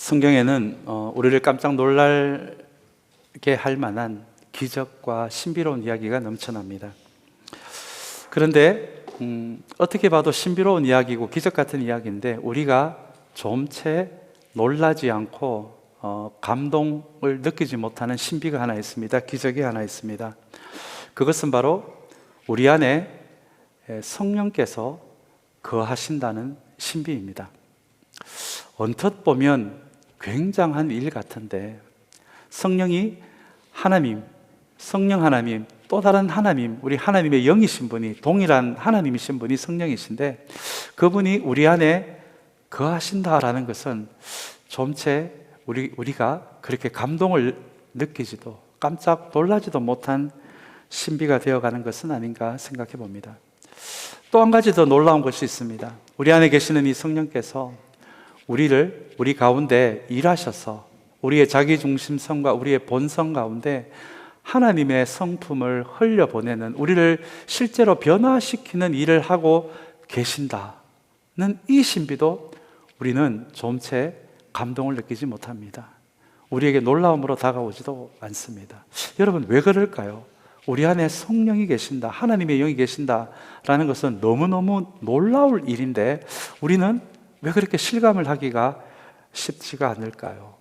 성경에는 우리를 깜짝 놀라게 할 만한 기적과 신비로운 이야기가 넘쳐납니다. 그런데 어떻게 봐도 신비로운 이야기고 기적 같은 이야기인데 우리가 좀 채 놀라지 않고 감동을 느끼지 못하는 신비가 하나 있습니다. 기적이 하나 있습니다. 그것은 바로 우리 안에 성령께서 거하신다는 신비입니다. 언뜻 보면 굉장한 일 같은데 성령이 하나님, 성령 하나님, 또 다른 하나님, 우리 하나님의 영이신 분이, 동일한 하나님이신 분이 성령이신데 그분이 우리 안에 거하신다라는 것은 좀 채 우리가 그렇게 감동을 느끼지도 깜짝 놀라지도 못한 신비가 되어가는 것은 아닌가 생각해 봅니다. 또 한 가지 더 놀라운 것이 있습니다. 우리 안에 계시는 이 성령께서 우리 가운데 일하셔서 우리의 자기중심성과 우리의 본성 가운데 하나님의 성품을 흘려보내는, 우리를 실제로 변화시키는 일을 하고 계신다는 이 신비도 우리는 좀 채 감동을 느끼지 못합니다. 우리에게 놀라움으로 다가오지도 않습니다. 여러분, 왜 그럴까요? 우리 안에 성령이 계신다, 하나님의 영이 계신다라는 것은 너무너무 놀라울 일인데 우리는 왜 그렇게 실감을 하기가 쉽지가 않을까요?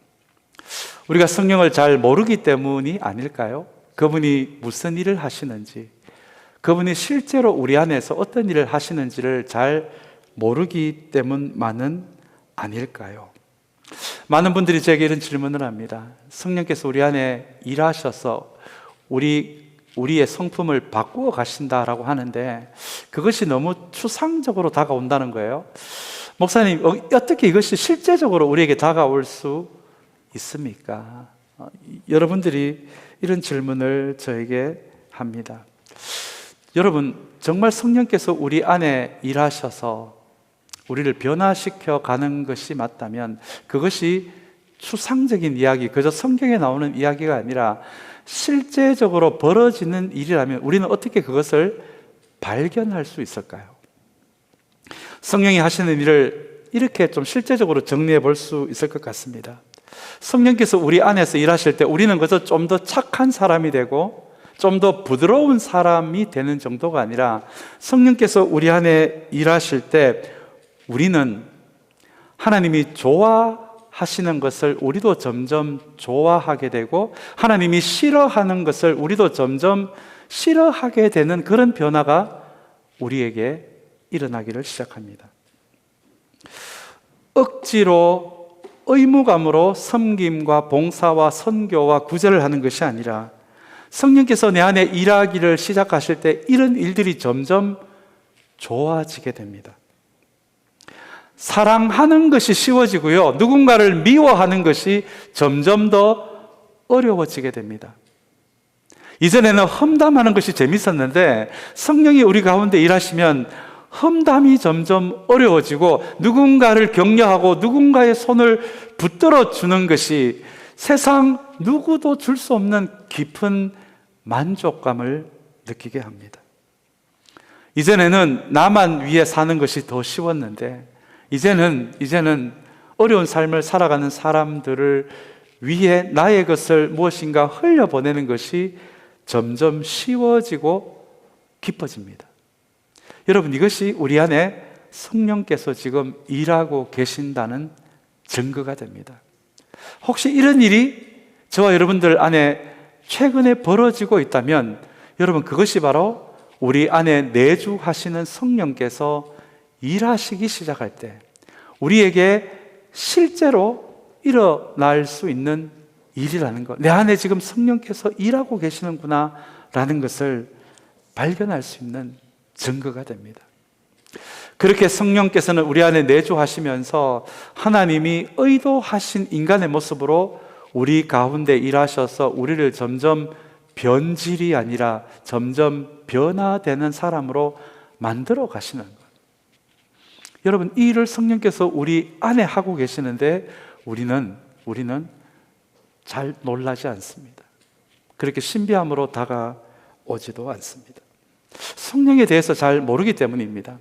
우리가 성령을 잘 모르기 때문이 아닐까요? 그분이 무슨 일을 하시는지, 그분이 실제로 우리 안에서 어떤 일을 하시는지를 잘 모르기 때문만은 아닐까요? 많은 분들이 제게 이런 질문을 합니다. 성령께서 우리 안에 일하셔서 우리의 성품을 바꾸어 가신다라고 하는데 그것이 너무 추상적으로 다가온다는 거예요. 목사님, 어떻게 이것이 실제적으로 우리에게 다가올 수 있습니까? 여러분들이 이런 질문을 저에게 합니다. 여러분, 정말 성령께서 우리 안에 일하셔서 우리를 변화시켜 가는 것이 맞다면 그것이 추상적인 이야기, 그저 성경에 나오는 이야기가 아니라 실제적으로 벌어지는 일이라면 우리는 어떻게 그것을 발견할 수 있을까요? 성령이 하시는 일을 이렇게 좀 실제적으로 정리해 볼 수 있을 것 같습니다. 성령께서 우리 안에서 일하실 때 우리는 그저 좀 더 착한 사람이 되고 좀 더 부드러운 사람이 되는 정도가 아니라 성령께서 우리 안에 일하실 때 우리는 하나님이 좋아하시는 것을 우리도 점점 좋아하게 되고 하나님이 싫어하는 것을 우리도 점점 싫어하게 되는 그런 변화가 우리에게 일어나기를 시작합니다. 억지로 의무감으로 섬김과 봉사와 선교와 구제를 하는 것이 아니라 성령께서 내 안에 일하기를 시작하실 때 이런 일들이 점점 좋아지게 됩니다. 사랑하는 것이 쉬워지고요, 누군가를 미워하는 것이 점점 더 어려워지게 됩니다. 이전에는 험담하는 것이 재밌었는데 성령이 우리 가운데 일하시면 험담이 점점 어려워지고 누군가를 격려하고 누군가의 손을 붙들어 주는 것이 세상 누구도 줄 수 없는 깊은 만족감을 느끼게 합니다. 이전에는 나만 위해 사는 것이 더 쉬웠는데 이제는 어려운 삶을 살아가는 사람들을 위해 나의 것을 무엇인가 흘려보내는 것이 점점 쉬워지고 깊어집니다. 여러분, 이것이 우리 안에 성령께서 지금 일하고 계신다는 증거가 됩니다. 혹시 이런 일이 저와 여러분들 안에 최근에 벌어지고 있다면 여러분, 그것이 바로 우리 안에 내주하시는 성령께서 일하시기 시작할 때 우리에게 실제로 일어날 수 있는 일이라는 것, 내 안에 지금 성령께서 일하고 계시는구나 라는 것을 발견할 수 있는 증거가 됩니다. 그렇게 성령께서는 우리 안에 내주하시면서 하나님이 의도하신 인간의 모습으로 우리 가운데 일하셔서 우리를 점점 변질이 아니라 점점 변화되는 사람으로 만들어 가시는 것. 여러분, 이 일을 성령께서 우리 안에 하고 계시는데 우리는 잘 놀라지 않습니다. 그렇게 신비함으로 다가오지도 않습니다. 성령에 대해서 잘 모르기 때문입니다.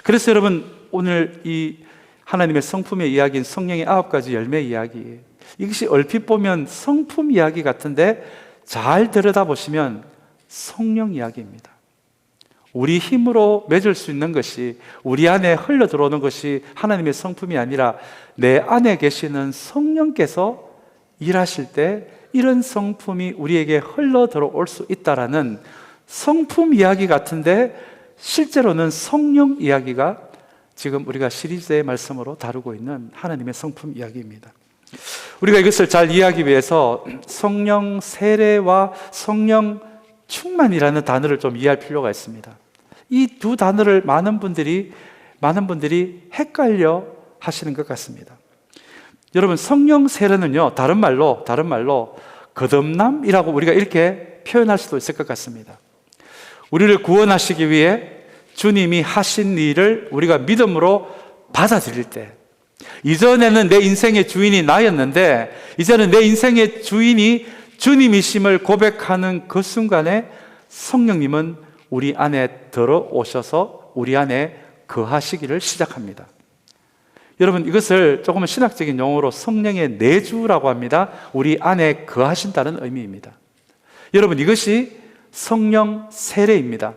그래서 여러분, 오늘 이 하나님의 성품의 이야기인 성령의 9가지 열매 이야기. 이것이 얼핏 보면 성품 이야기 같은데 잘 들여다보시면 성령 이야기입니다. 우리 힘으로 맺을 수 있는 것이, 우리 안에 흘러 들어오는 것이 하나님의 성품이 아니라 내 안에 계시는 성령께서 일하실 때 이런 성품이 우리에게 흘러 들어올 수 있다라는 성품 이야기 같은데 실제로는 성령 이야기가 지금 우리가 시리즈의 말씀으로 다루고 있는 하나님의 성품 이야기입니다. 우리가 이것을 잘 이해하기 위해서 성령 세례와 성령 충만이라는 단어를 좀 이해할 필요가 있습니다. 이 두 단어를 많은 분들이 헷갈려 하시는 것 같습니다. 여러분, 성령 세례는요, 다른 말로 거듭남이라고 우리가 이렇게 표현할 수도 있을 것 같습니다. 우리를 구원하시기 위해 주님이 하신 일을 우리가 믿음으로 받아들일 때, 이전에는 내 인생의 주인이 나였는데 이제는 내 인생의 주인이 주님이심을 고백하는 그 순간에 성령님은 우리 안에 들어오셔서 우리 안에 거하시기를 시작합니다. 여러분, 이것을 조금은 신학적인 용어로 성령의 내주라고 합니다. 우리 안에 거하신다는 의미입니다. 여러분, 이것이 성령 세례입니다.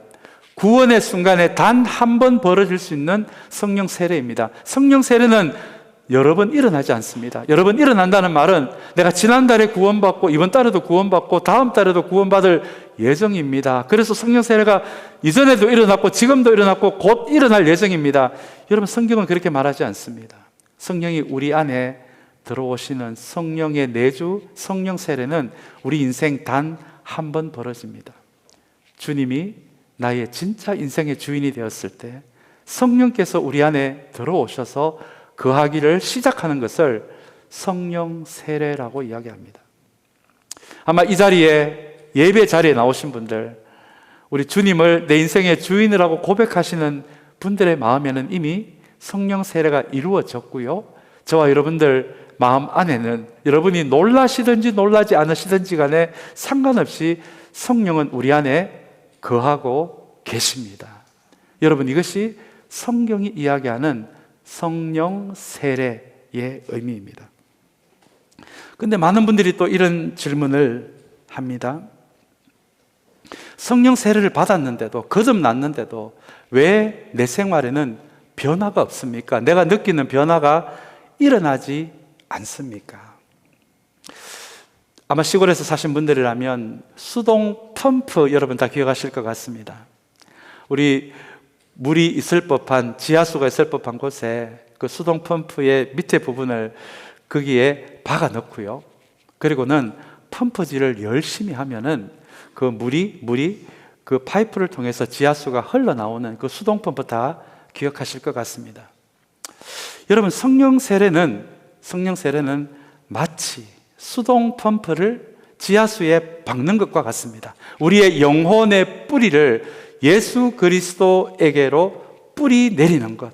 구원의 순간에 단 한 번 벌어질 수 있는 성령 세례입니다. 성령 세례는 여러 번 일어나지 않습니다. 여러 번 일어난다는 말은 내가 지난달에 구원받고 이번 달에도 구원받고 다음 달에도 구원받을 예정입니다. 그래서 성령 세례가 이전에도 일어났고 지금도 일어났고 곧 일어날 예정입니다. 여러분, 성경은 그렇게 말하지 않습니다. 성령이 우리 안에 들어오시는 성령의 내주, 성령 세례는 우리 인생 단 한 번 벌어집니다. 주님이 나의 진짜 인생의 주인이 되었을 때 성령께서 우리 안에 들어오셔서 거하기를 시작하는 것을 성령 세례라고 이야기합니다. 아마 이 자리에, 예배 자리에 나오신 분들, 우리 주님을 내 인생의 주인이라고 고백하시는 분들의 마음에는 이미 성령 세례가 이루어졌고요, 저와 여러분들 마음 안에는 여러분이 놀라시든지 놀라지 않으시든지 간에 상관없이 성령은 우리 안에 거하고 계십니다. 여러분, 이것이 성경이 이야기하는 성령 세례의 의미입니다. 그런데 많은 분들이 또 이런 질문을 합니다. 성령 세례를 받았는데도, 거듭났는데도 왜 내 생활에는 변화가 없습니까? 내가 느끼는 변화가 일어나지 않습니까? 아마 시골에서 사신 분들이라면 수동 펌프 여러분 다 기억하실 것 같습니다. 우리 물이 있을 법한, 지하수가 있을 법한 곳에 그 수동 펌프의 밑에 부분을 거기에 박아 넣고요, 그리고는 펌프질을 열심히 하면은 그 물이 그 파이프를 통해서 지하수가 흘러나오는 그 수동 펌프 다 기억하실 것 같습니다. 여러분, 성령 세례는 마치 수동 펌프를 지하수에 박는 것과 같습니다. 우리의 영혼의 뿌리를 예수 그리스도에게로 뿌리 내리는 것,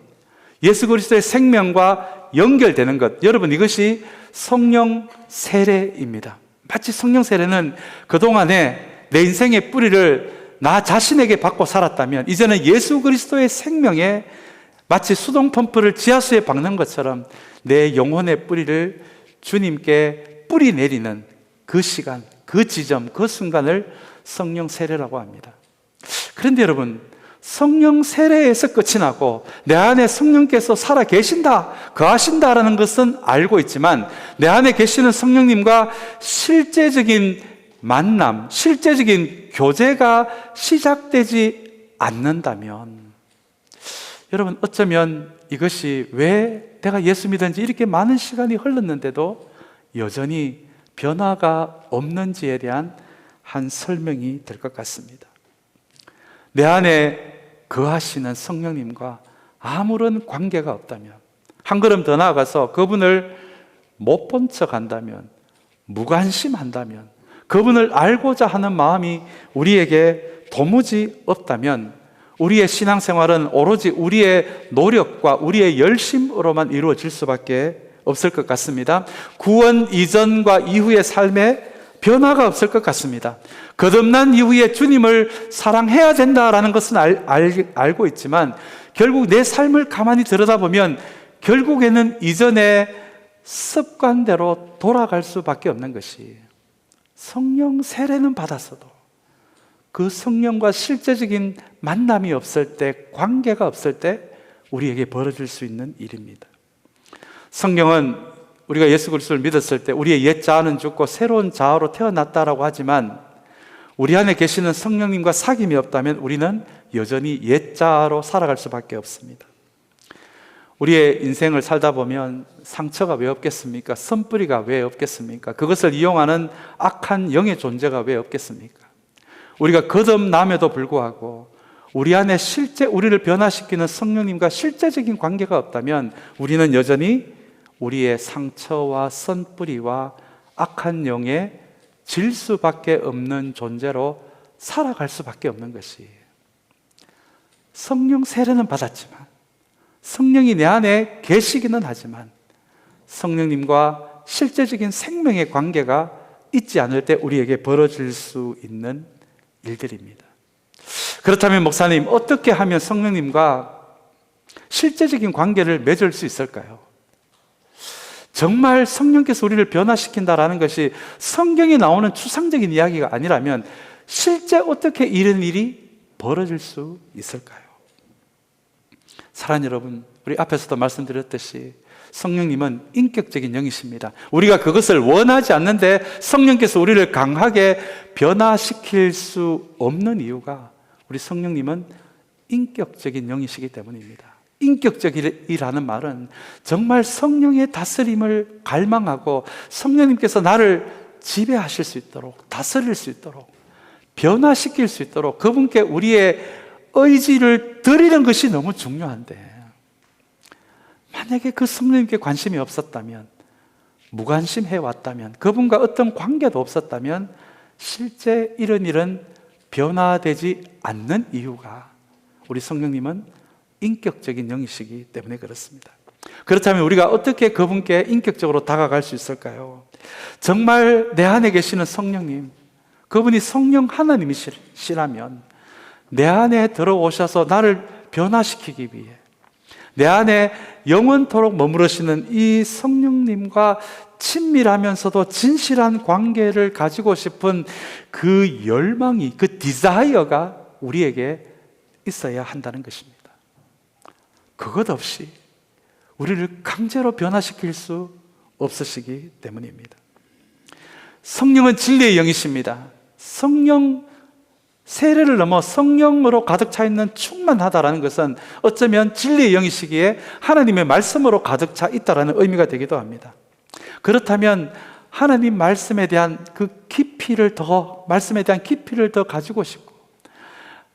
예수 그리스도의 생명과 연결되는 것, 여러분, 이것이 성령 세례입니다. 마치 성령 세례는 그동안에 내 인생의 뿌리를 나 자신에게 받고 살았다면 이제는 예수 그리스도의 생명에 마치 수동 펌프를 지하수에 박는 것처럼 내 영혼의 뿌리를 주님께 뿌리 내리는 그 시간, 그 지점, 그 순간을 성령 세례라고 합니다. 그런데 여러분, 성령 세례에서 끝이 나고 내 안에 성령께서 살아 계신다, 거하신다라는 것은 알고 있지만 내 안에 계시는 성령님과 실제적인 만남, 실제적인 교제가 시작되지 않는다면, 여러분, 어쩌면 이것이 왜 내가 예수 믿은 지 이렇게 많은 시간이 흘렀는데도 여전히 변화가 없는지에 대한 한 설명이 될 것 같습니다. 내 안에 거하시는 성령님과 아무런 관계가 없다면, 한 걸음 더 나아가서 그분을 못 본 척 한다면, 무관심한다면, 그분을 알고자 하는 마음이 우리에게 도무지 없다면 우리의 신앙생활은 오로지 우리의 노력과 우리의 열심으로만 이루어질 수밖에 없을 것 같습니다. 구원 이전과 이후의 삶에 변화가 없을 것 같습니다. 거듭난 이후에 주님을 사랑해야 된다라는 것은 알고 있지만 결국 내 삶을 가만히 들여다보면 결국에는 이전의 습관대로 돌아갈 수밖에 없는 것이, 성령 세례는 받았어도 그 성령과 실제적인 만남이 없을 때, 관계가 없을 때 우리에게 벌어질 수 있는 일입니다. 성경은 우리가 예수 그리스도를 믿었을 때 우리의 옛 자아는 죽고 새로운 자아로 태어났다라고 하지만, 우리 안에 계시는 성령님과 사귐이 없다면 우리는 여전히 옛 자아로 살아갈 수밖에 없습니다. 우리의 인생을 살다 보면 상처가 왜 없겠습니까? 선뿌리가 왜 없겠습니까? 그것을 이용하는 악한 영의 존재가 왜 없겠습니까? 우리가 거듭남에도 불구하고 우리 안에 실제 우리를 변화시키는 성령님과 실제적인 관계가 없다면 우리는 여전히 우리의 상처와 선뿌리와 악한 영에 질 수밖에 없는 존재로 살아갈 수밖에 없는 것이, 성령 세례는 받았지만, 성령이 내 안에 계시기는 하지만 성령님과 실제적인 생명의 관계가 있지 않을 때 우리에게 벌어질 수 있는 일들입니다. 그렇다면 목사님, 어떻게 하면 성령님과 실제적인 관계를 맺을 수 있을까요? 정말 성령께서 우리를 변화시킨다라는 것이 성경에 나오는 추상적인 이야기가 아니라면 실제 어떻게 이런 일이 벌어질 수 있을까요? 사랑하는 여러분, 우리 앞에서도 말씀드렸듯이 성령님은 인격적인 영이십니다. 우리가 그것을 원하지 않는데 성령께서 우리를 강하게 변화시킬 수 없는 이유가, 우리 성령님은 인격적인 영이시기 때문입니다. 인격적이라는 말은 정말 성령의 다스림을 갈망하고 성령님께서 나를 지배하실 수 있도록, 다스릴 수 있도록, 변화시킬 수 있도록 그분께 우리의 의지를 드리는 것이 너무 중요한데, 만약에 그 성령님께 관심이 없었다면, 무관심해 왔다면, 그분과 어떤 관계도 없었다면 실제 이런 일은 변화되지 않는 이유가, 우리 성령님은 인격적인 영이시기 때문에 그렇습니다. 그렇다면 우리가 어떻게 그분께 인격적으로 다가갈 수 있을까요? 정말 내 안에 계시는 성령님, 그분이 성령 하나님이시라면 내 안에 들어오셔서 나를 변화시키기 위해 내 안에 영원토록 머무르시는 이 성령님과 친밀하면서도 진실한 관계를 가지고 싶은 그 열망이, 그 디자이어가 우리에게 있어야 한다는 것입니다. 그것 없이 우리를 강제로 변화시킬 수 없으시기 때문입니다. 성령은 진리의 영이십니다. 성령 세례를 넘어 성령으로 가득 차 있는 충만하다라는 것은 어쩌면 진리의 영이시기에 하나님의 말씀으로 가득 차 있다라는 의미가 되기도 합니다. 그렇다면 하나님 말씀에 대한 말씀에 대한 깊이를 더 가지고 싶고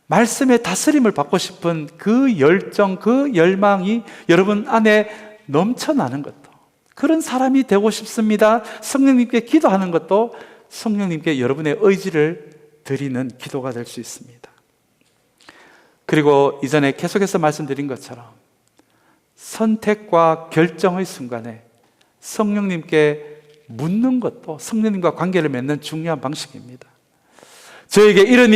말씀의 다스림을 받고 싶은 그 열정, 그 열망이 여러분 안에 넘쳐나는 것도, 그런 사람이 되고 싶습니다. 성령님께 기도하는 것도 성령님께 여러분의 의지를 드리는 기도가 될 수 있습니다. 그리고 이전에 계속해서 말씀드린 것처럼 선택과 결정의 순간에 성령님께 묻는 것도 성령님과 관계를 맺는 중요한 방식입니다. 저에게 이런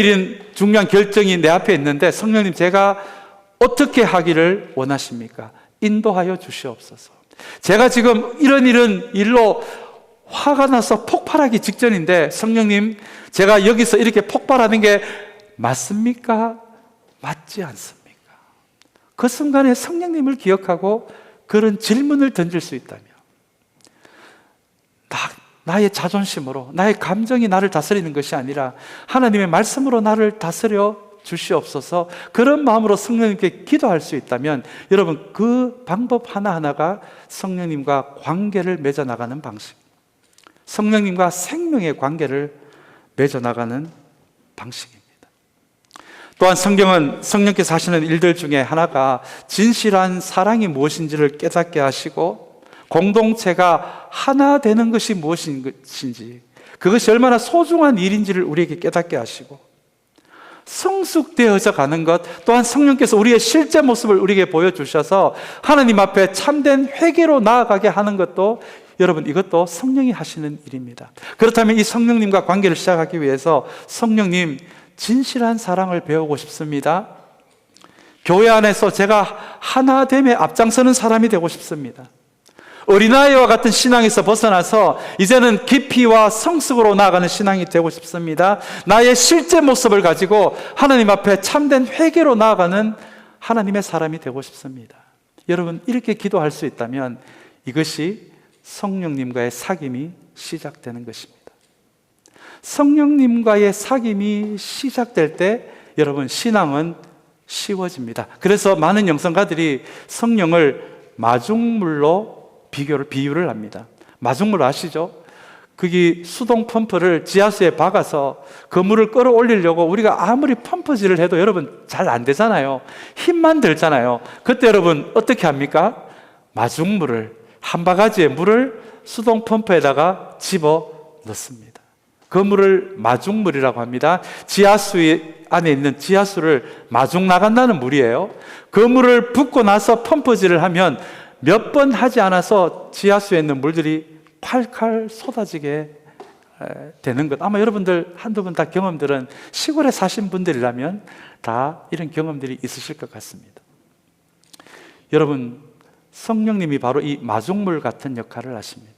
중요한 결정이 내 앞에 있는데 성령님, 제가 어떻게 하기를 원하십니까? 인도하여 주시옵소서. 제가 지금 이런 일로 화가 나서 폭발하기 직전인데 성령님, 제가 여기서 이렇게 폭발하는 게 맞습니까? 맞지 않습니까? 그 순간에 성령님을 기억하고 그런 질문을 던질 수 있다면, 나의 자존심으로, 나의 감정이 나를 다스리는 것이 아니라 하나님의 말씀으로 나를 다스려 주시옵소서, 그런 마음으로 성령님께 기도할 수 있다면 여러분, 그 방법 하나하나가 성령님과 관계를 맺어나가는 방식, 성령님과 생명의 관계를 맺어나가는 방식입니다. 또한 성경은 성령께서 하시는 일들 중에 하나가 진실한 사랑이 무엇인지를 깨닫게 하시고 공동체가 하나 되는 것이 무엇인지, 그것이 얼마나 소중한 일인지를 우리에게 깨닫게 하시고 성숙되어져 가는 것, 또한 성령께서 우리의 실제 모습을 우리에게 보여주셔서 하나님 앞에 참된 회개로 나아가게 하는 것도, 여러분, 이것도 성령이 하시는 일입니다. 그렇다면 이 성령님과 관계를 시작하기 위해서 성령님, 진실한 사랑을 배우고 싶습니다. 교회 안에서 제가 하나됨에 앞장서는 사람이 되고 싶습니다. 어린아이와 같은 신앙에서 벗어나서 이제는 깊이와 성숙으로 나아가는 신앙이 되고 싶습니다. 나의 실제 모습을 가지고 하나님 앞에 참된 회개로 나아가는 하나님의 사람이 되고 싶습니다. 여러분, 이렇게 기도할 수 있다면 이것이 성령님과의 사귐이 시작되는 것입니다. 성령님과의 사귐이 시작될 때 여러분, 신앙은 쉬워집니다. 그래서 많은 영성가들이 성령을 마중물로 비유를 합니다. 마중물 아시죠? 거기 수동 펌프를 지하수에 박아서 그 물을 끌어올리려고 우리가 아무리 펌프질을 해도 여러분 잘 안 되잖아요. 힘만 들잖아요. 그때 여러분 어떻게 합니까? 마중물을, 한 바가지의 물을 수동 펌프에다가 집어 넣습니다. 그 물을 마중물이라고 합니다. 지하수 안에 있는 지하수를 마중 나간다는 물이에요. 그 물을 붓고 나서 펌프질을 하면 몇 번 하지 않아서 지하수에 있는 물들이 팔칼 쏟아지게 되는 것. 아마 여러분들 한두 번 다 경험들은 시골에 사신 분들이라면 다 이런 경험들이 있으실 것 같습니다. 여러분, 성령님이 바로 이 마중물 같은 역할을 하십니다.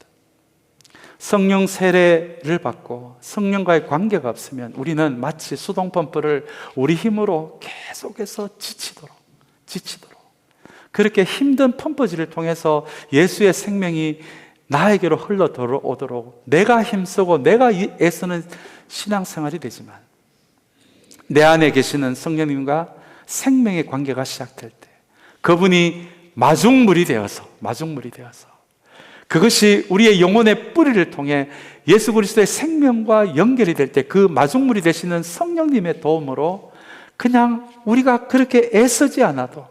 성령 세례를 받고 성령과의 관계가 없으면 우리는 마치 수동 펌프를 우리 힘으로 계속해서 지치도록 그렇게 힘든 펌프질을 통해서 예수의 생명이 나에게로 흘러 들어오도록 내가 힘쓰고 내가 애쓰는 신앙생활이 되지만, 내 안에 계시는 성령님과 생명의 관계가 시작될 때 그분이 마중물이 되어서 그것이 우리의 영혼의 뿌리를 통해 예수 그리스도의 생명과 연결이 될 때 그 마중물이 되시는 성령님의 도움으로 그냥 우리가 그렇게 애쓰지 않아도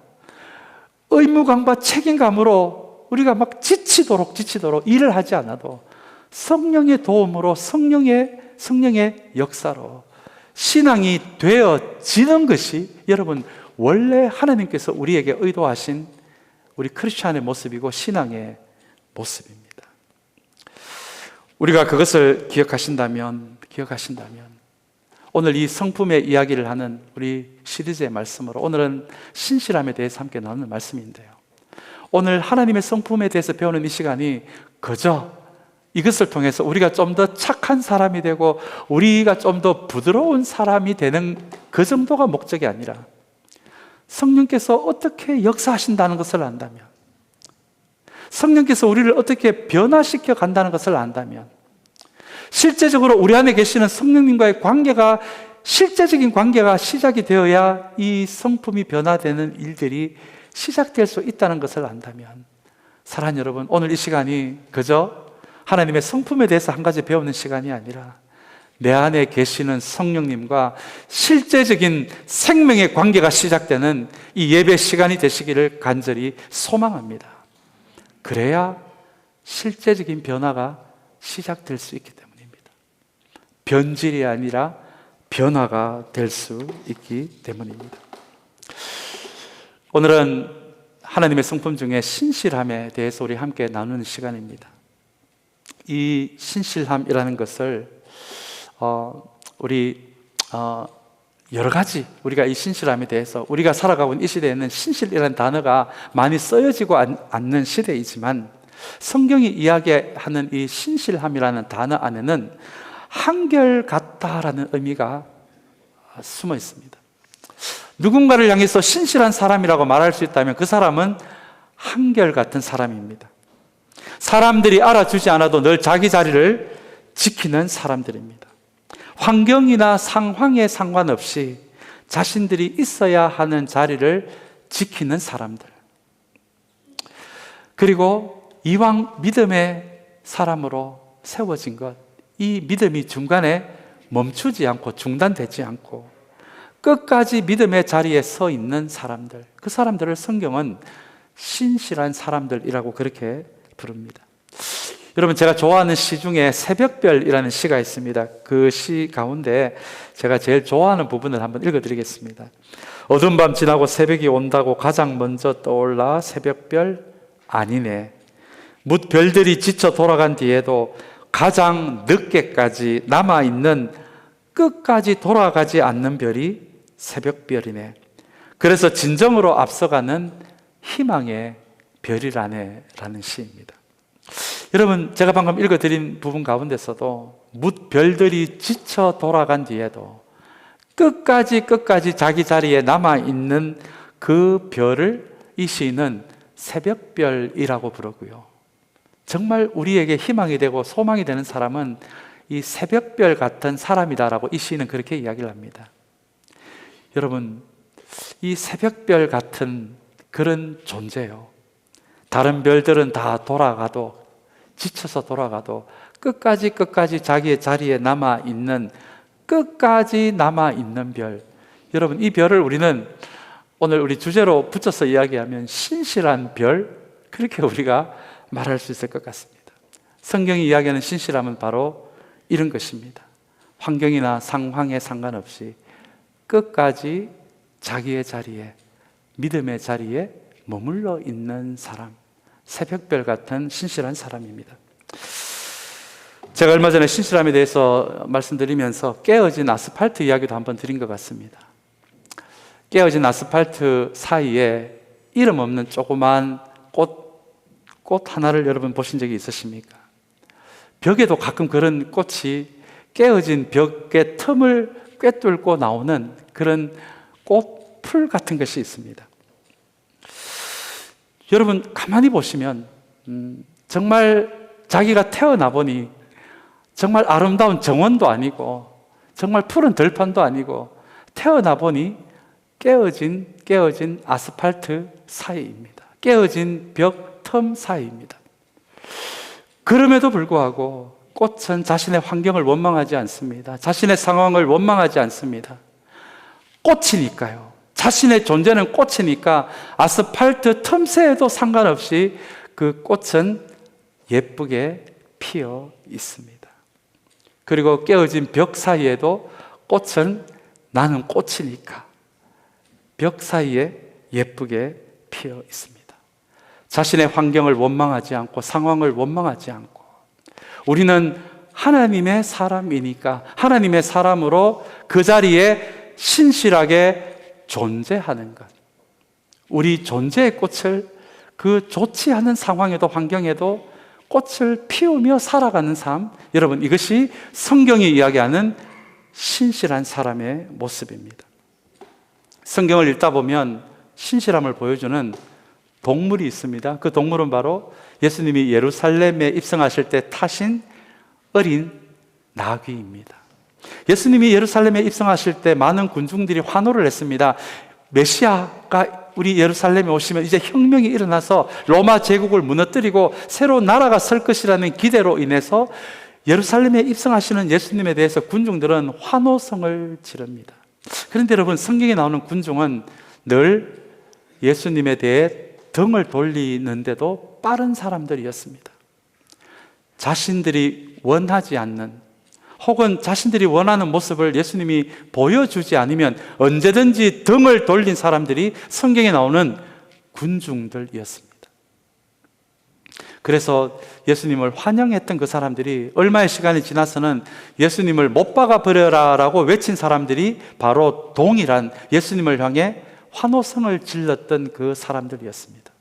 의무감과 책임감으로 우리가 막 지치도록 일을 하지 않아도 성령의 도움으로 성령의 역사로 신앙이 되어지는 것이 여러분 원래 하나님께서 우리에게 의도하신 우리 크리스찬의 모습이고 신앙의 모습입니다. 우리가 그것을 기억하신다면 오늘 이 성품의 이야기를 하는 우리 시리즈의 말씀으로 오늘은 신실함에 대해서 함께 나누는 말씀인데요, 오늘 하나님의 성품에 대해서 배우는 이 시간이 그저 이것을 통해서 우리가 좀 더 착한 사람이 되고 우리가 좀 더 부드러운 사람이 되는 그 정도가 목적이 아니라 성령께서 어떻게 역사하신다는 것을 안다면, 성령께서 우리를 어떻게 변화시켜 간다는 것을 안다면, 실제적으로 우리 안에 계시는 성령님과의 관계가, 실제적인 관계가 시작이 되어야 이 성품이 변화되는 일들이 시작될 수 있다는 것을 안다면, 사랑하는 여러분, 오늘 이 시간이 그저 하나님의 성품에 대해서 한 가지 배우는 시간이 아니라 내 안에 계시는 성령님과 실제적인 생명의 관계가 시작되는 이 예배 시간이 되시기를 간절히 소망합니다. 그래야 실제적인 변화가 시작될 수 있기 때문입니다. 변질이 아니라 변화가 될 수 있기 때문입니다. 오늘은 하나님의 성품 중에 신실함에 대해서 우리 함께 나누는 시간입니다. 이 신실함이라는 것을 여러 가지 우리가 이 신실함에 대해서, 우리가 살아가고 있는 이 시대에는 신실이라는 단어가 많이 쓰여지고 않는 시대이지만 성경이 이야기하는 이 신실함이라는 단어 안에는 한결같다라는 의미가 숨어 있습니다. 누군가를 향해서 신실한 사람이라고 말할 수 있다면 그 사람은 한결같은 사람입니다. 사람들이 알아주지 않아도 늘 자기 자리를 지키는 사람들입니다. 환경이나 상황에 상관없이 자신들이 있어야 하는 자리를 지키는 사람들, 그리고 이왕 믿음의 사람으로 세워진 것, 이 믿음이 중간에 멈추지 않고 중단되지 않고 끝까지 믿음의 자리에 서 있는 사람들, 그 사람들을 성경은 신실한 사람들이라고 그렇게 부릅니다. 여러분, 제가 좋아하는 시 중에 새벽별이라는 시가 있습니다. 그 시 가운데 제가 제일 좋아하는 부분을 한번 읽어드리겠습니다. 어두운 밤 지나고 새벽이 온다고 가장 먼저 떠올라 새벽별 아니네. 뭇 별들이 지쳐 돌아간 뒤에도 가장 늦게까지 남아있는 끝까지 돌아가지 않는 별이 새벽별이네. 그래서 진정으로 앞서가는 희망의 별이라네라는 시입니다. 여러분, 제가 방금 읽어드린 부분 가운데서도 뭇 별들이 지쳐 돌아간 뒤에도 끝까지 자기 자리에 남아있는 그 별을 이 시인은 새벽별이라고 부르고요. 정말 우리에게 희망이 되고 소망이 되는 사람은 이 새벽별 같은 사람이다라고 이 시인은 그렇게 이야기를 합니다. 여러분, 이 새벽별 같은 그런 존재요. 다른 별들은 다 돌아가도, 지쳐서 돌아가도 끝까지 자기의 자리에 남아있는, 끝까지 남아있는 별. 여러분, 이 별을 우리는 오늘 우리 주제로 붙여서 이야기하면 신실한 별, 그렇게 우리가 말할 수 있을 것 같습니다. 성경이 이야기하는 신실함은 바로 이런 것입니다. 환경이나 상황에 상관없이 끝까지 자기의 자리에, 믿음의 자리에 머물러 있는 사람, 새벽별 같은 신실한 사람입니다. 제가 얼마 전에 신실함에 대해서 말씀드리면서 깨어진 아스팔트 이야기도 한번 드린 것 같습니다. 깨어진 아스팔트 사이에 이름 없는 조그만 꽃 하나를 여러분 보신 적이 있으십니까? 벽에도 가끔 그런 꽃이 깨어진 벽의 틈을 꿰뚫고 나오는 그런 꽃풀 같은 것이 있습니다. 여러분, 가만히 보시면 정말 자기가 태어나 보니 정말 아름다운 정원도 아니고 정말 푸른 들판도 아니고 태어나 보니 깨어진 아스팔트 사이입니다. 깨어진 벽 틈 사이입니다. 그럼에도 불구하고 꽃은 자신의 환경을 원망하지 않습니다. 자신의 상황을 원망하지 않습니다. 꽃이니까요. 자신의 존재는 꽃이니까 아스팔트 틈새에도 상관없이 그 꽃은 예쁘게 피어 있습니다. 그리고 깨어진 벽 사이에도 꽃은 나는 꽃이니까 벽 사이에 예쁘게 피어 있습니다. 자신의 환경을 원망하지 않고 상황을 원망하지 않고 우리는 하나님의 사람이니까 하나님의 사람으로 그 자리에 신실하게 존재하는 것, 우리 존재의 꽃을 그 좋지 않은 상황에도 환경에도 꽃을 피우며 살아가는 삶, 여러분, 이것이 성경이 이야기하는 신실한 사람의 모습입니다. 성경을 읽다 보면 신실함을 보여주는 동물이 있습니다. 그 동물은 바로 예수님이 예루살렘에 입성하실 때 타신 어린 나귀입니다. 예수님이 예루살렘에 입성하실 때 많은 군중들이 환호를 했습니다. 메시아가 우리 예루살렘에 오시면 이제 혁명이 일어나서 로마 제국을 무너뜨리고 새로운 나라가 설 것이라는 기대로 인해서 예루살렘에 입성하시는 예수님에 대해서 군중들은 환호성을 지릅니다. 그런데 여러분, 성경에 나오는 군중은 늘 예수님에 대해 등을 돌리는데도 빠른 사람들이었습니다. 자신들이 원하지 않는 혹은 자신들이 원하는 모습을 예수님이 보여주지 않으면 언제든지 등을 돌린 사람들이 성경에 나오는 군중들이었습니다. 그래서 예수님을 환영했던 그 사람들이 얼마의 시간이 지나서는 예수님을 못 박아 버려라라고 외친 사람들이 바로 동일한 예수님을 향해 환호성을 질렀던 그 사람들이었습니다.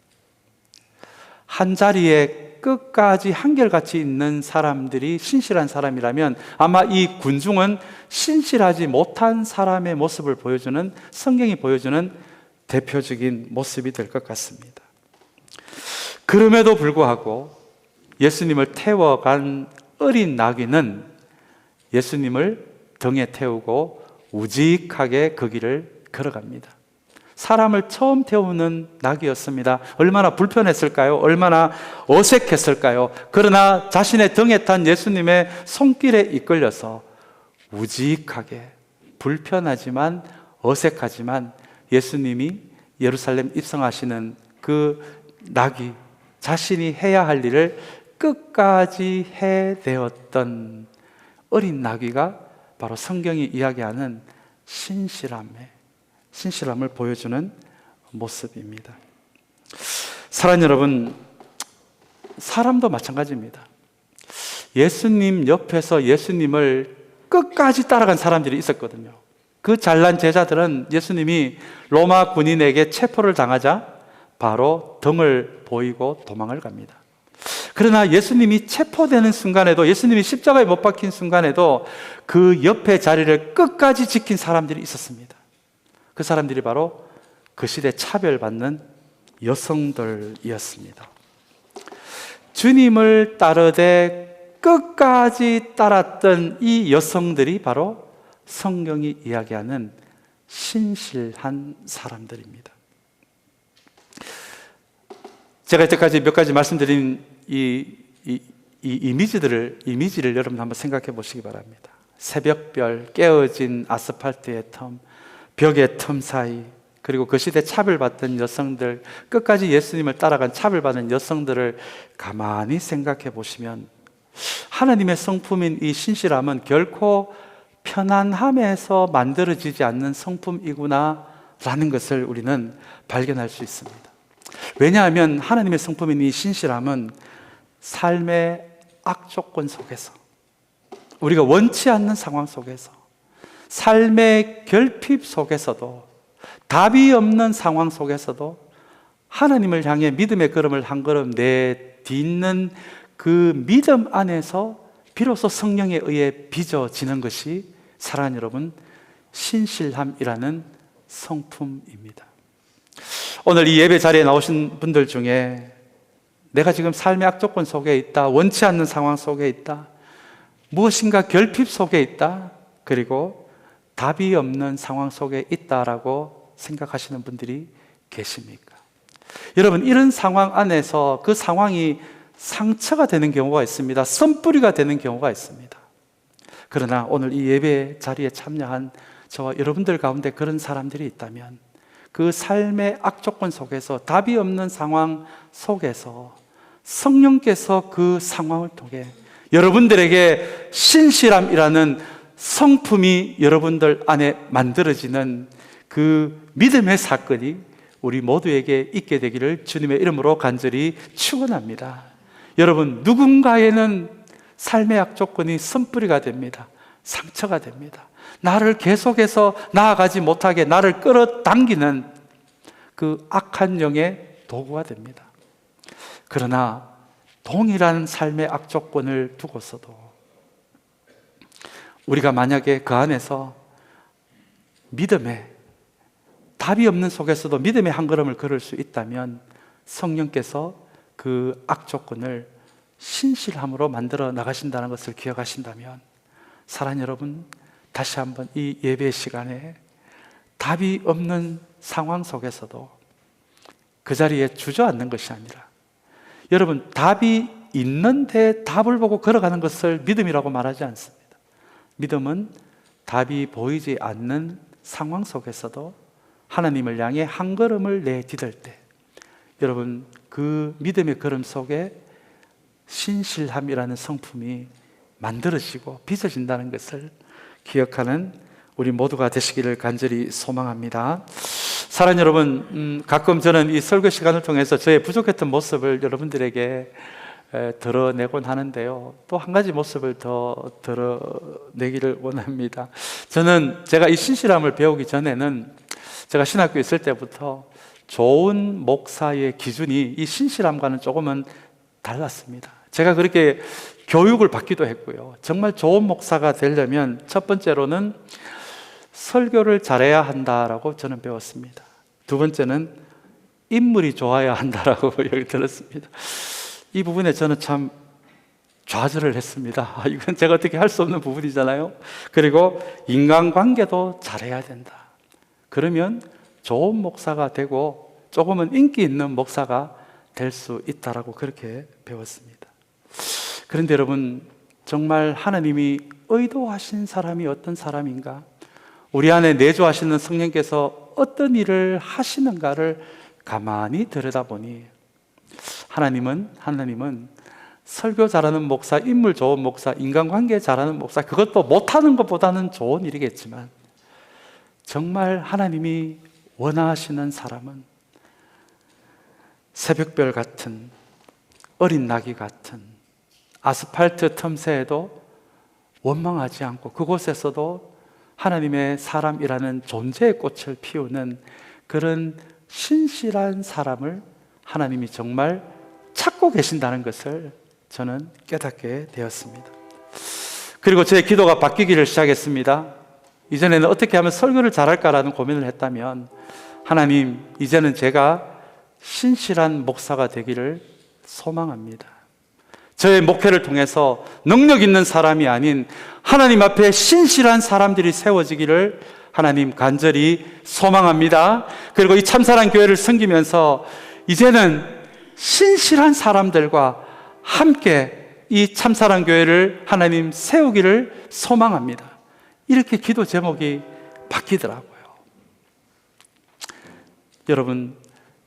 한 자리에 끝까지 한결같이 있는 사람들이 신실한 사람이라면 아마 이 군중은 신실하지 못한 사람의 모습을 보여주는, 성경이 보여주는 대표적인 모습이 될 것 같습니다. 그럼에도 불구하고 예수님을 태워간 어린 나귀는 예수님을 등에 태우고 우직하게 그 길을 걸어갑니다. 사람을 처음 태우는 낙이었습니다. 얼마나 불편했을까요? 얼마나 어색했을까요? 그러나 자신의 등에 탄 예수님의 손길에 이끌려서 우직하게, 불편하지만 어색하지만 예수님이 예루살렘 입성하시는 그 낙이 자신이 해야 할 일을 끝까지 해내었던 어린 나귀가 바로 성경이 이야기하는 신실함을 보여주는 모습입니다. 사랑하는 여러분, 사람도 마찬가지입니다. 예수님 옆에서 예수님을 끝까지 따라간 사람들이 있었거든요. 그 잘난 제자들은 예수님이 로마 군인에게 체포를 당하자 바로 등을 보이고 도망을 갑니다. 그러나 예수님이 체포되는 순간에도, 예수님이 십자가에 못 박힌 순간에도 그 옆에 자리를 끝까지 지킨 사람들이 있었습니다. 그 사람들이 바로 그 시대 차별받는 여성들이었습니다. 주님을 따르되 끝까지 따랐던 이 여성들이 바로 성경이 이야기하는 신실한 사람들입니다. 제가 이때까지 몇 가지 말씀드린 이 이미지를 여러분 한번 생각해 보시기 바랍니다. 새벽별, 깨어진 아스팔트의 텀, 벽의 틈 사이, 그리고 그 시대 차별받던 여성들, 끝까지 예수님을 따라간 차별받은 여성들을 가만히 생각해 보시면 하나님의 성품인 이 신실함은 결코 편안함에서 만들어지지 않는 성품이구나 라는 것을 우리는 발견할 수 있습니다. 왜냐하면 하나님의 성품인 이 신실함은 삶의 악조건 속에서, 우리가 원치 않는 상황 속에서, 삶의 결핍 속에서도, 답이 없는 상황 속에서도 하나님을 향해 믿음의 걸음을 한 걸음 내딛는 그 믿음 안에서 비로소 성령에 의해 빚어지는 것이, 사랑하는 여러분, 신실함이라는 성품입니다. 오늘 이 예배 자리에 나오신 분들 중에 내가 지금 삶의 악조건 속에 있다, 원치 않는 상황 속에 있다, 무엇인가 결핍 속에 있다, 그리고 답이 없는 상황 속에 있다라고 생각하시는 분들이 계십니까? 여러분, 이런 상황 안에서 그 상황이 상처가 되는 경우가 있습니다. 쓴뿌리가 되는 경우가 있습니다. 그러나 오늘 이 예배 자리에 참여한 저와 여러분들 가운데 그런 사람들이 있다면, 그 삶의 악조건 속에서, 답이 없는 상황 속에서 성령께서 그 상황을 통해 여러분들에게 신실함이라는 성품이 여러분들 안에 만들어지는 그 믿음의 사건이 우리 모두에게 있게 되기를 주님의 이름으로 간절히 축원합니다. 여러분, 누군가에는 삶의 악조건이 쓴뿌리가 됩니다. 상처가 됩니다. 나를 계속해서 나아가지 못하게 나를 끌어당기는 그 악한 영의 도구가 됩니다. 그러나 동일한 삶의 악조건을 두고서도 우리가 만약에 그 안에서 믿음의, 답이 없는 속에서도 믿음의 한 걸음을 걸을 수 있다면 성령께서 그 악조건을 신실함으로 만들어 나가신다는 것을 기억하신다면, 사랑하는 여러분, 다시 한번 이 예배 시간에 답이 없는 상황 속에서도 그 자리에 주저앉는 것이 아니라, 여러분, 답이 있는데 답을 보고 걸어가는 것을 믿음이라고 말하지 않습니다. 믿음은 답이 보이지 않는 상황 속에서도 하나님을 향해 한 걸음을 내디딜 때, 여러분, 그 믿음의 걸음 속에 신실함이라는 성품이 만들어지고 빚어진다는 것을 기억하는 우리 모두가 되시기를 간절히 소망합니다. 사랑하는 여러분, 가끔 저는 이 설교 시간을 통해서 저의 부족했던 모습을 여러분들에게 드러내곤 하는데요, 또 한 가지 모습을 더 드러내기를 원합니다. 저는 제가 이 신실함을 배우기 전에는, 제가 신학교에 있을 때부터 좋은 목사의 기준이 이 신실함과는 조금은 달랐습니다. 제가 그렇게 교육을 받기도 했고요. 정말 좋은 목사가 되려면 첫 번째로는 설교를 잘해야 한다라고 저는 배웠습니다. 두 번째는 인물이 좋아야 한다라고 여기 들었습니다. 이 부분에 저는 참 좌절을 했습니다. 이건 제가 어떻게 할 수 없는 부분이잖아요. 그리고 인간관계도 잘해야 된다. 그러면 좋은 목사가 되고 조금은 인기 있는 목사가 될 수 있다라고 그렇게 배웠습니다. 그런데 여러분, 정말 하나님이 의도하신 사람이 어떤 사람인가, 우리 안에 내주하시는 성령께서 어떤 일을 하시는가를 가만히 들여다보니 하나님은 설교 잘하는 목사, 인물 좋은 목사, 인간관계 잘하는 목사, 그것도 못하는 것보다는 좋은 일이겠지만, 정말 하나님이 원하시는 사람은 새벽별 같은, 어린 나귀 같은 아스팔트 틈새에도 원망하지 않고, 그곳에서도 하나님의 사람이라는 존재의 꽃을 피우는 그런 신실한 사람을 하나님이 정말 찾고 계신다는 것을 저는 깨닫게 되었습니다. 그리고 제 기도가 바뀌기를 시작했습니다. 이전에는 어떻게 하면 설교를 잘할까라는 고민을 했다면, 하나님, 이제는 제가 신실한 목사가 되기를 소망합니다. 저의 목회를 통해서 능력 있는 사람이 아닌 하나님 앞에 신실한 사람들이 세워지기를 하나님 간절히 소망합니다. 그리고 이 참사랑 교회를 섬기면서 이제는 신실한 사람들과 함께 이 참사랑 교회를 하나님 세우기를 소망합니다. 이렇게 기도 제목이 바뀌더라고요. 여러분,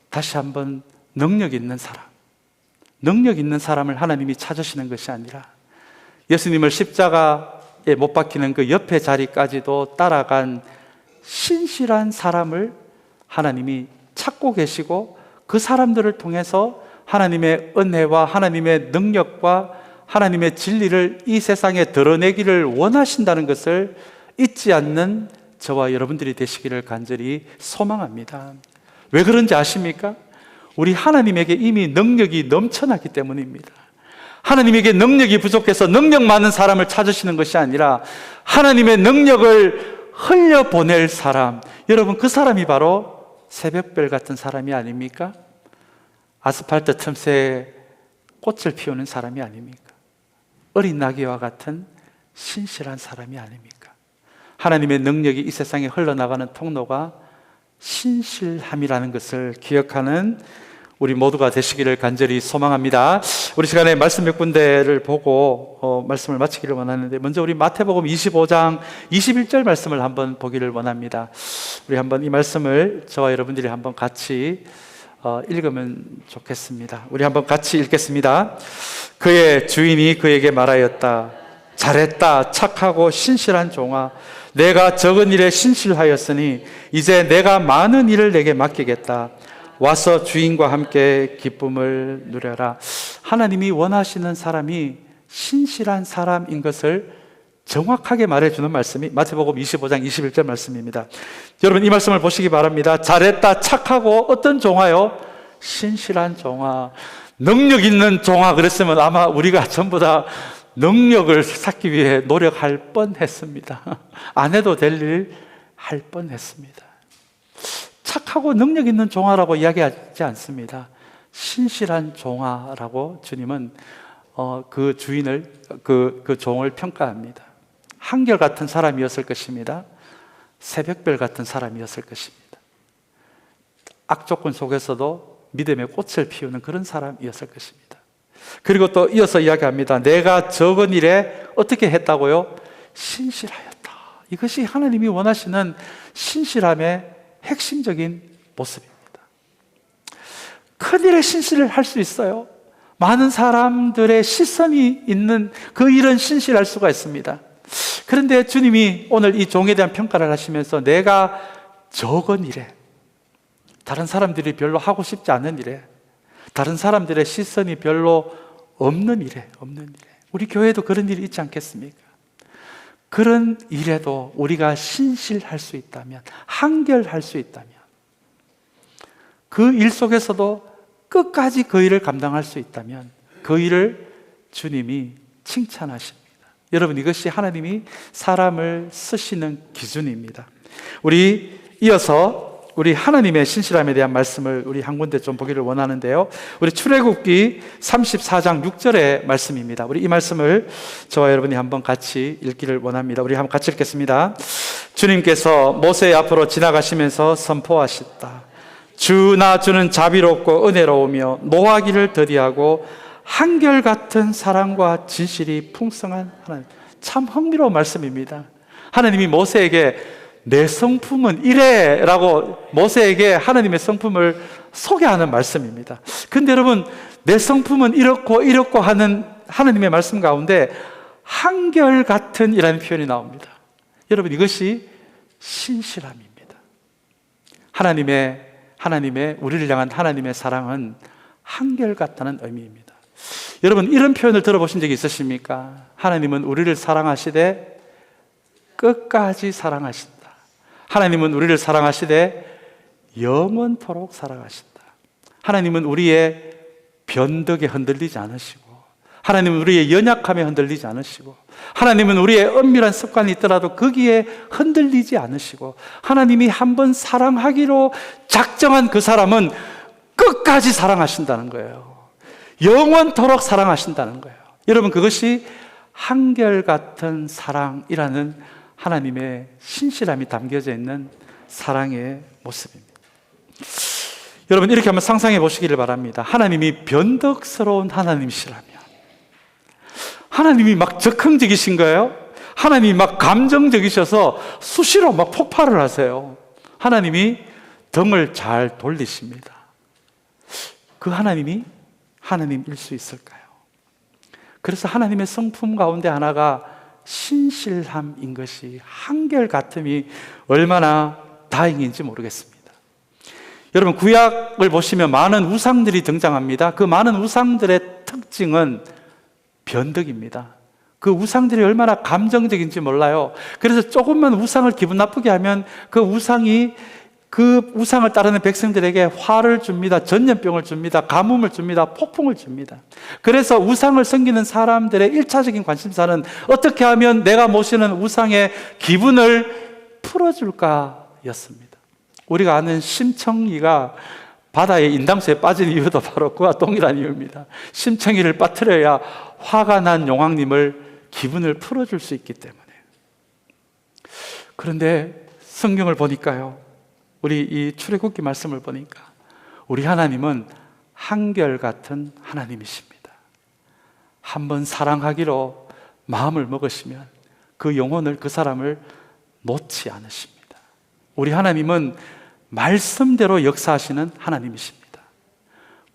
다시 한번 능력 있는 사람을 하나님이 찾으시는 것이 아니라 예수님을 십자가에 못 박히는 그 옆에 자리까지도 따라간 신실한 사람을 하나님이 찾고 계시고, 그 사람들을 통해서 하나님의 은혜와 하나님의 능력과 하나님의 진리를 이 세상에 드러내기를 원하신다는 것을 잊지 않는 저와 여러분들이 되시기를 간절히 소망합니다. 왜 그런지 아십니까? 우리 하나님에게 이미 능력이 넘쳐나기 때문입니다. 하나님에게 능력이 부족해서 능력 많은 사람을 찾으시는 것이 아니라 하나님의 능력을 흘려보낼 사람, 여러분, 그 사람이 바로 새벽별 같은 사람이 아닙니까? 아스팔트 틈새에 꽃을 피우는 사람이 아닙니까? 어린 나귀와 같은 신실한 사람이 아닙니까? 하나님의 능력이 이 세상에 흘러나가는 통로가 신실함이라는 것을 기억하는 우리 모두가 되시기를 간절히 소망합니다. 우리 시간에 말씀 몇 군데를 보고 말씀을 마치기를 원하는데, 먼저 우리 마태복음 25장 21절 말씀을 한번 보기를 원합니다. 우리 한번 이 말씀을 저와 여러분들이 한번 같이 읽으면 좋겠습니다. 우리 한번 같이 읽겠습니다. 그의 주인이 그에게 말하였다. 잘했다, 착하고 신실한 종아. 내가 적은 일에 신실하였으니 이제 내가 많은 일을 내게 맡기겠다. 와서 주인과 함께 기쁨을 누려라. 하나님이 원하시는 사람이 신실한 사람인 것을 정확하게 말해주는 말씀이 마태복음 25장 21절 말씀입니다. 여러분, 이 말씀을 보시기 바랍니다. 잘했다, 착하고 어떤 종아요? 신실한 종아. 능력 있는 종아 그랬으면 아마 우리가 전부 다 능력을 쌓기 위해 노력할 뻔했습니다. 안 해도 될 일 할 뻔했습니다. 착하고 능력 있는 종아라고 이야기하지 않습니다. 신실한 종아라고 주님은 그 주인을, 그 종을 평가합니다. 한결같은 사람이었을 것입니다. 새벽별 같은 사람이었을 것입니다. 악조건 속에서도 믿음의 꽃을 피우는 그런 사람이었을 것입니다. 그리고 또 이어서 이야기합니다. 내가 적은 일에 어떻게 했다고요? 신실하였다. 이것이 하나님이 원하시는 신실함의 핵심적인 모습입니다. 큰 일에 신실을 할 수 있어요. 많은 사람들의 시선이 있는 그 일은 신실할 수가 있습니다. 그런데 주님이 오늘 이 종에 대한 평가를 하시면서 내가 적은 일에, 다른 사람들이 별로 하고 싶지 않은 일에, 다른 사람들의 시선이 별로 없는 일에, 우리 교회도 그런 일이 있지 않겠습니까? 그런 일에도 우리가 신실할 수 있다면, 한결할 수 있다면, 그 일 속에서도 끝까지 그 일을 감당할 수 있다면 그 일을 주님이 칭찬하십니다. 여러분, 이것이 하나님이 사람을 쓰시는 기준입니다. 우리 이어서 우리 하나님의 신실함에 대한 말씀을 우리 한 군데 좀 보기를 원하는데요. 우리 출애굽기 34장 6절의 말씀입니다. 우리 이 말씀을 저와 여러분이 한번 같이 읽기를 원합니다. 우리 한번 같이 읽겠습니다. 주님께서 모세 앞으로 지나가시면서 선포하셨다. 주는 자비롭고 은혜로우며 노하기를 더디하고 한결같은 사랑과 진실이 풍성한 하나님. 참 흥미로운 말씀입니다. 하나님이 모세에게 내 성품은 이래 라고 모세에게 하나님의 성품을 소개하는 말씀입니다. 근데 여러분, 내 성품은 이렇고 하는 하나님의 말씀 가운데 한결같은 이라는 표현이 나옵니다. 여러분, 이것이 신실함입니다. 하나님의 우리를 향한 하나님의 사랑은 한결같다는 의미입니다. 여러분, 이런 표현을 들어보신 적이 있으십니까? 하나님은 우리를 사랑하시되 끝까지 사랑하신다. 하나님은 우리를 사랑하시되 영원토록 사랑하신다. 하나님은 우리의 변덕에 흔들리지 않으시고, 하나님은 우리의 연약함에 흔들리지 않으시고, 하나님은 우리의 은밀한 습관이 있더라도 거기에 흔들리지 않으시고, 하나님이 한번 사랑하기로 작정한 그 사람은 끝까지 사랑하신다는 거예요. 영원토록 사랑하신다는 거예요. 여러분, 그것이 한결같은 사랑이라는 하나님의 신실함이 담겨져 있는 사랑의 모습입니다. 여러분, 이렇게 한번 상상해 보시기를 바랍니다. 하나님이 변덕스러운 하나님이시라면, 하나님이 막 적흥적이신 거예요? 하나님이 막 감정적이셔서 수시로 막 폭발을 하세요. 하나님이 등을 잘 돌리십니다. 그 하나님이 하나님일 수 있을까요? 그래서 하나님의 성품 가운데 하나가 신실함인 것이, 한결같음이 얼마나 다행인지 모르겠습니다. 여러분, 구약을 보시면 많은 우상들이 등장합니다. 그 많은 우상들의 특징은 변덕입니다. 그 우상들이 얼마나 감정적인지 몰라요. 그래서 조금만 우상을 기분 나쁘게 하면 그 우상이 그 우상을 따르는 백성들에게 화를 줍니다. 전염병을 줍니다. 가뭄을 줍니다. 폭풍을 줍니다. 그래서 우상을 섬기는 사람들의 1차적인 관심사는 어떻게 하면 내가 모시는 우상의 기분을 풀어줄까 였습니다. 우리가 아는 심청이가 바다의 인당수에 빠진 이유도 바로 그와 동일한 이유입니다. 심청이를 빠뜨려야 화가 난 용왕님을 기분을 풀어줄 수 있기 때문에. 그런데 성경을 보니까요, 우리 이 출애굽기 말씀을 보니까 우리 하나님은 한결같은 하나님이십니다. 한번 사랑하기로 마음을 먹으시면 그 영혼을, 그 사람을 놓지 않으십니다. 우리 하나님은 말씀대로 역사하시는 하나님이십니다.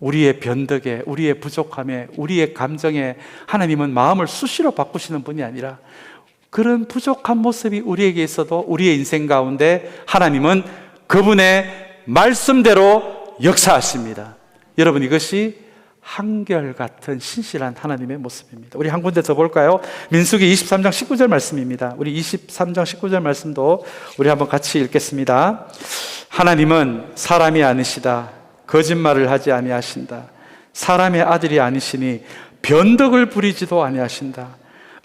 우리의 변덕에, 우리의 부족함에, 우리의 감정에 하나님은 마음을 수시로 바꾸시는 분이 아니라, 그런 부족한 모습이 우리에게 있어도 우리의 인생 가운데 하나님은 그분의 말씀대로 역사하십니다. 여러분, 이것이 한결같은 신실한 하나님의 모습입니다. 우리 한 군데 더 볼까요? 민수기 23장 19절 말씀입니다. 우리 23장 19절 말씀도 우리 한번 같이 읽겠습니다. 하나님은 사람이 아니시다. 거짓말을 하지 아니하신다. 사람의 아들이 아니시니 변덕을 부리지도 아니하신다.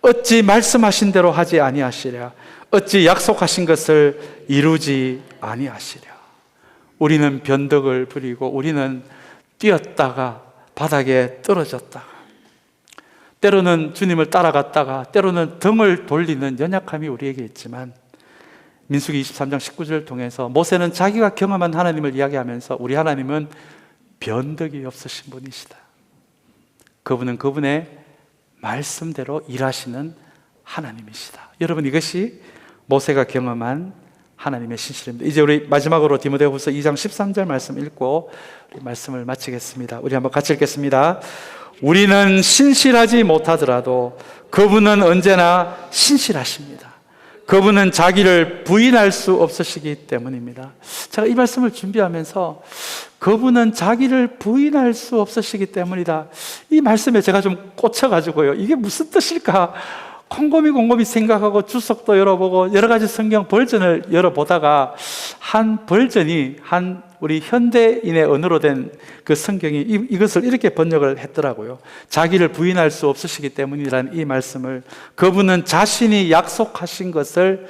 어찌 말씀하신 대로 하지 아니하시랴. 어찌 약속하신 것을 이루지 아니하시랴. 우리는 변덕을 부리고, 우리는 뛰었다가 바닥에 떨어졌다가, 때로는 주님을 따라갔다가, 때로는 등을 돌리는 연약함이 우리에게 있지만, 민수기 23장 19절을 통해서 모세는 자기가 경험한 하나님을 이야기하면서 우리 하나님은 변덕이 없으신 분이시다. 그분은 그분의 말씀대로 일하시는 하나님이시다. 여러분, 이것이 모세가 경험한 하나님의 신실입니다. 이제 우리 마지막으로 디모데후서 2장 13절 말씀 읽고 우리 말씀을 마치겠습니다. 우리 한번 같이 읽겠습니다. 우리는 신실하지 못하더라도 그분은 언제나 신실하십니다. 그분은 자기를 부인할 수 없으시기 때문입니다. 제가 이 말씀을 준비하면서 그분은 자기를 부인할 수 없으시기 때문이다, 이 말씀에 제가 좀 꽂혀가지고요, 이게 무슨 뜻일까 곰곰이 생각하고 주석도 열어보고 여러 가지 성경 버전을 열어보다가 한 버전이, 한 우리 현대인의 언어로 된 그 성경이 이것을 이렇게 번역을 했더라고요. 자기를 부인할 수 없으시기 때문이라는 이 말씀을, 그분은 자신이 약속하신 것을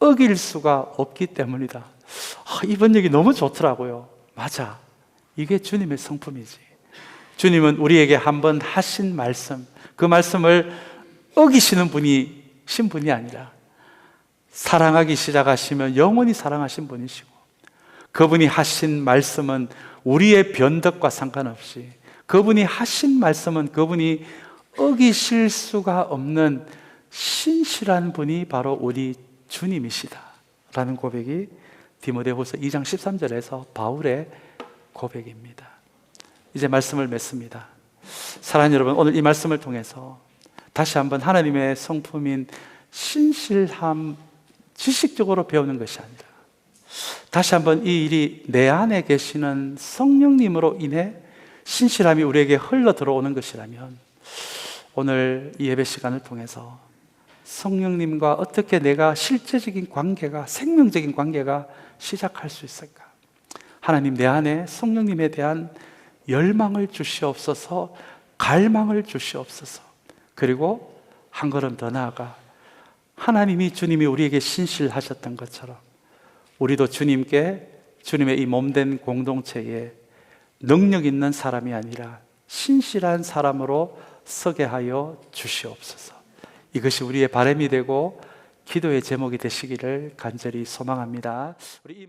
어길 수가 없기 때문이다. 이 번역이 너무 좋더라고요. 맞아, 이게 주님의 성품이지. 주님은 우리에게 한번 하신 말씀, 그 말씀을 어기시는 분이신 분이 아니라 사랑하기 시작하시면 영원히 사랑하신 분이시고, 그분이 하신 말씀은 우리의 변덕과 상관없이, 그분이 하신 말씀은 그분이 어기실 수가 없는 신실한 분이 바로 우리 주님이시다 라는 고백이 디모데후서 2장 13절에서 바울의 고백입니다. 이제 말씀을 맺습니다. 사랑하는 여러분, 오늘 이 말씀을 통해서 다시 한번 하나님의 성품인 신실함, 지식적으로 배우는 것이 아니라 다시 한번 이 일이 내 안에 계시는 성령님으로 인해 신실함이 우리에게 흘러 들어오는 것이라면, 오늘 이 예배 시간을 통해서 성령님과 어떻게 내가 실제적인 관계가, 생명적인 관계가 시작할 수 있을까? 하나님, 내 안에 성령님에 대한 열망을 주시옵소서, 갈망을 주시옵소서. 그리고 한 걸음 더 나아가 주님이 우리에게 신실하셨던 것처럼 우리도 주님의 이 몸된 공동체에 능력 있는 사람이 아니라 신실한 사람으로 서게 하여 주시옵소서. 이것이 우리의 바람이 되고 기도의 제목이 되시기를 간절히 소망합니다. 우리